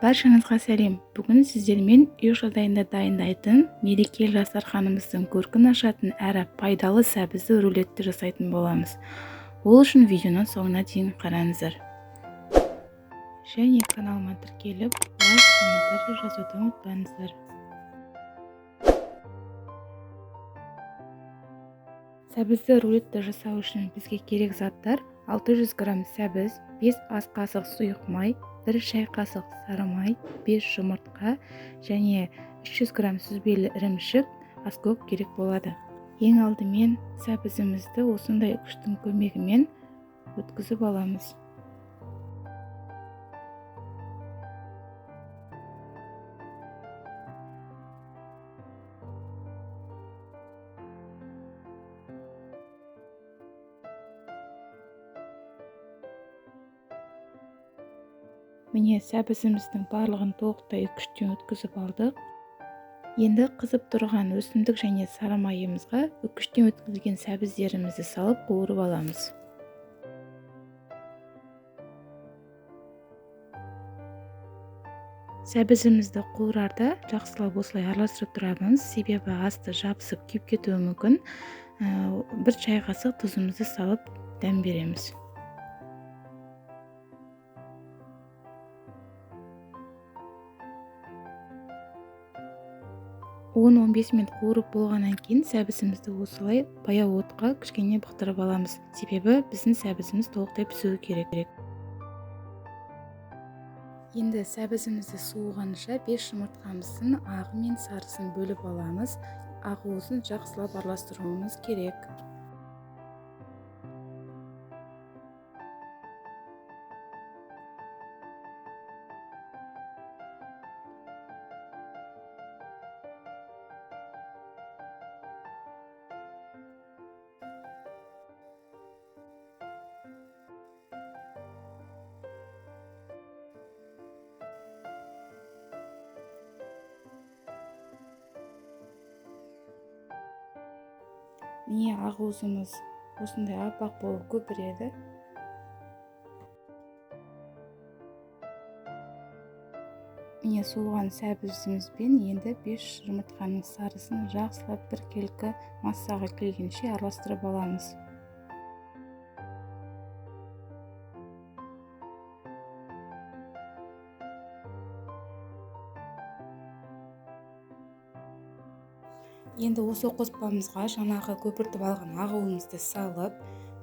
Баршаңызға сәлем. Бүгін сіздермен үй жағдайында дайындайтын мерекелі дастарханымыздың көркін ашатын әрі пайдалы сәбізді рулетті жасайтын боламыз. Ол үшін видеоны соңына дейін қараңыздар. Және каналыма тіркеліп, лайк комментарий жазуды ұмытпаңыздар. Сәбізді рулетті жасау үшін бізге керек заттар: 600 грамм сәбіз, 5 ас қасық сұйық май, 1 шай қасық сары май, 5 жұмыртқа және 300 грамм сүзбелі ірімшік, аскөк керек болады. Ең алдымен сәбізімізді осындай үкіштің көмегімен өткізіп аламыз. Міне сәбізіміздің барлығын толықтай үкіштен өткізіп алдық. Енді қызып тұрған өсімдік және сары майымызға үкіштен өткізілген сәбіздерімізді салып қуырып аламыз. Сәбізімізді қуырарда жақсылап осылай араластырып тұрамыз, себебі асты жабысып күйіп кетуі мүмкін. 1 шай қасық тұзымызды салып дәм береміз. 10-15 минут қуырып болғаннан кейін сәбізімізді осылай баяу отқа кішкене бұқтырып аламыз, себебі біздің сәбізіміз толықтай пісуі керек. Енді сәбізімізді суығанша 5 жұмыртқамыздың ағы мен сарысын бөліп аламыз. Ақ-уызын жақсылап араластыруымыз керек. Міне ақ-уызымыз осындай аппақ болып көпіреді. Міне суыған сәбізімізбен енді 5 жұмыртқаның сарысын жақсылап біркелкі массаға келгенше араластырып аламыз. Енді осы қоспамызға жаңағы көпіртіп алған ақ-уызымызды салып,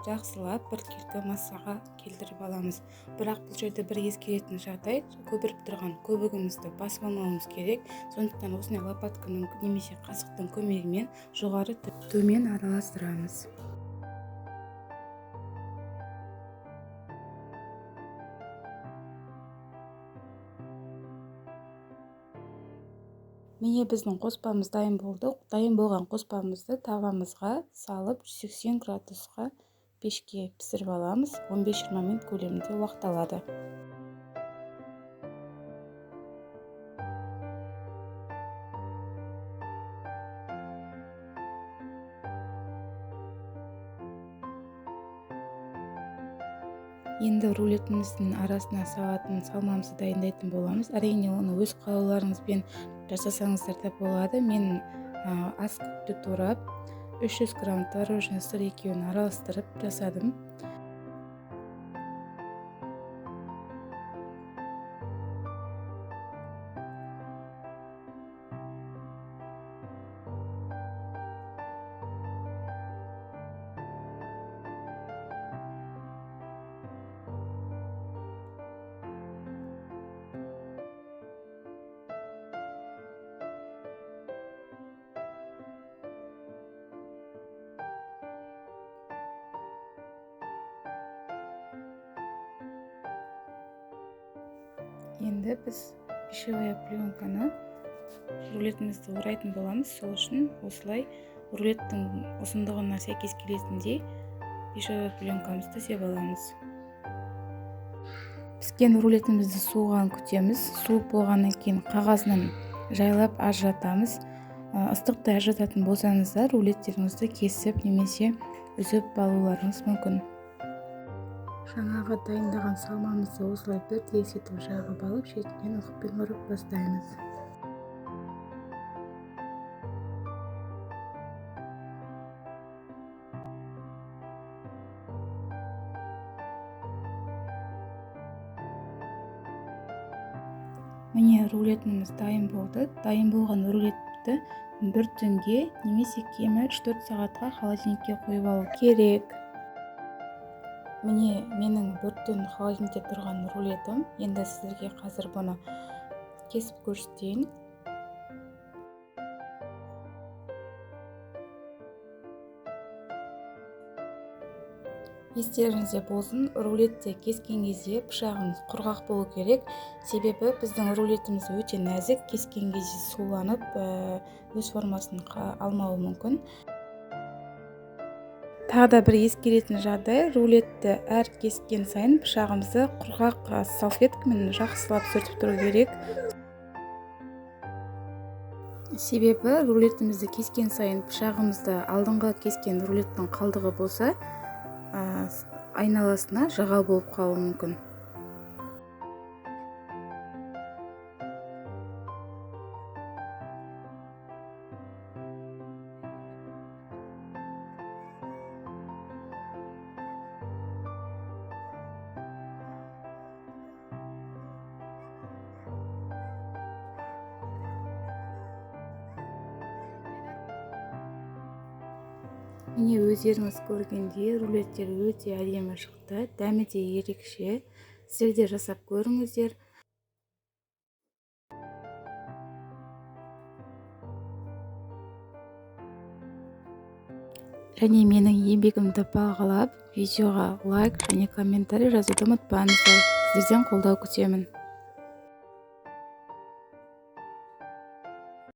жақсылап біркелкі массаға келтіріп аламыз. Бірақ бұл жерде бір ескеретін жағдай, көпіріп тұрған көбігімізді басып алмауымыз керек. Сондықтан осындай лопатканың немесе қасықтың көмегімен жоғары төмен араластырамыз. Міне біздің қоспамыз дайын болды. Дайын болған қоспамызды тавамызға салып 180 градусқа пешке пісіріп аламыз. 15-20 минут көлемінде уақыт алады. Енді рулетіміздің арасына салатын салмамызды дайындайтын боламыз. Әрине оны өз қалауларыңызбен жасасаңыздар да болады. Мен ас көкті турап 300 грамм творожный сыр екеуін араластырып жасадым. Енді біз пищевая пленканы рулетімізді орайтын боламыз. Сол үшін осылай рулеттің ұзындығына сәйкес келетіндей пищевая пленкамызды сеп аламыз. Піскен рулетімізді суыған күтеміз. Суып болғаннан кейін қағазынан жайлап ажыратамыз. Ыстықтай ажырататын болсаңыздар, рулеттеріңізді кесіп немесе үзіп алуларыңыз мүмкін. Жаңағы дайындаған салмамызды осылай бір етіп жағып алып, шетінен ықпен ұрып бастаймыз. Міне рулетіміз дайын болды. Дайын болған рулетті бір түнге немесе кемі 3-4 сағатқа холодильникке қойып алу керек. Міне менің бір түн холодильникте тұрған рулетім. Енді сіздерге қазір бұны кесіп көрсетейін. Естеріңізде болсын, рулетте кескен кезде пышағымыз құрғақ болу керек. Себебі біздің рулетіміз өте нәзік, кескен кезде суланып, өз формасын алмауы мүмкін. Тағы да бір ескеретін жағдай, рулетті әр кескен сайын пышағымызды құрғақ салфеткамен жақсылап сүртіп тұру керек. Себебі рулетімізді кескен сайын пышағымызды алдыңғы кескен рулеттің қалдығы болса, айналасына жағал болып қалуы мүмкін. Міне өздеріңіз көргендей рулеттер өте әдемі шықты, дәмі де ерекше. Сіздер де жасап көріңіздер. Және менің еңбегімді бағалап, видеоға лайк және комментарий жазуды ұмытпаңыздар. Сіздерден қолдау күтемін.